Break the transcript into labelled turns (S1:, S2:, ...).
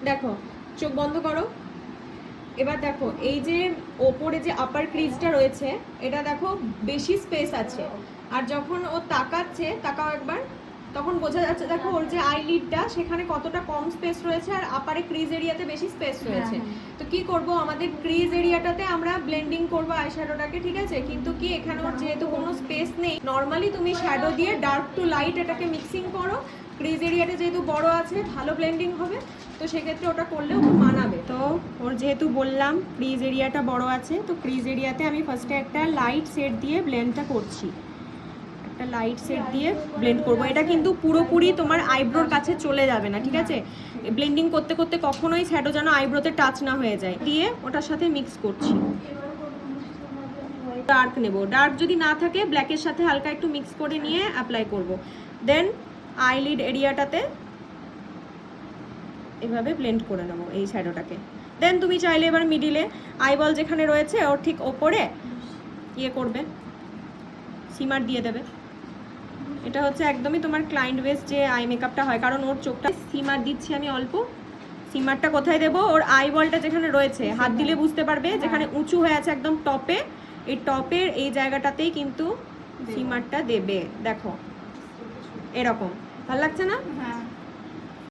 S1: দেখো, চোখ বন্ধ করো। এবার দেখো এই যে ওপরে যে আপার ক্রিজটা রয়েছে, এটা দেখো বেশি স্পেস আছে। আর যখন ও তাকাচ্ছে, তাকাও একবার, তখন বোঝা যাচ্ছে দেখো ওর যে আইলিডটা সেখানে কতটা কম স্পেস রয়েছে আর আপারে ক্রিজ এরিয়াতে বেশি স্পেস রয়েছে। তো কি করব, আমাদের ক্রিজ এরিয়াটাতে আমরা ব্লেন্ডিং করব আইশ্যাডোটাকে, ঠিক আছে? কিন্তু কি এখানে ওর যেহেতু কোনো স্পেস নেই, নর্মালি তুমি শ্যাডো দিয়ে ডার্ক টু লাইট এটাকে মিক্সিং করো। ক্রিজ এরিয়াটা যেহেতু বড় আছে, ভালো ব্লেন্ডিং হবে, তো সেক্ষেত্রে ওটা করলেও খুব মানাবে। তো ওর যেহেতু বললাম ক্রিজ এরিয়াটা বড় আছে, তো ক্রিজ এরিয়াতে আমি ফার্স্টে একটা লাইট শেড দিয়ে ব্লেন্ডটা করছি। একটা লাইট শেড দিয়ে ব্লেন্ড করব। এটা কিন্তু পুরোপুরি তোমার আইব্রোর কাছে চলে যাবে না, ঠিক আছে? ব্লেন্ডিং করতে করতে কখনোই শ্যাডো যেন আইব্রোতে টাচ না হয়ে যায়। দিয়ে ওটার সাথে মিক্স করছি। ডার্ক নেব, ডার্ক যদি না থাকে ব্ল্যাকের সাথে হালকা একটু মিক্স করে নিয়ে অ্যাপ্লাই করব। দেন আইলিড এরিয়াটাতে এভাবে ব্লেন্ড করে নেবো এই শ্যাডোটাকে। দেন তুমি চাইলে এবার মিডিলে আইবল যেখানে রয়েছে ওর ঠিক ওপরে ইয়ে করবে, সিমার দিয়ে দেবে। এটা হচ্ছে একদমই তোমার ক্লায়েন্ট বেস যে আই মেকআপটা হয়, কারণ ওর চোখটা সিমার দিচ্ছি আমি অল্প। সিমারটা কোথায় দেবো? ওর আইবলটা যেখানে রয়েছে, হাত দিলে বুঝতে পারবে, যেখানে উঁচু হয়ে আছে একদম টপে, এই টপের এই জায়গাটাতেই কিন্তু সিমারটা দেবে। দেখো এরকম, ভালো লাগছে না?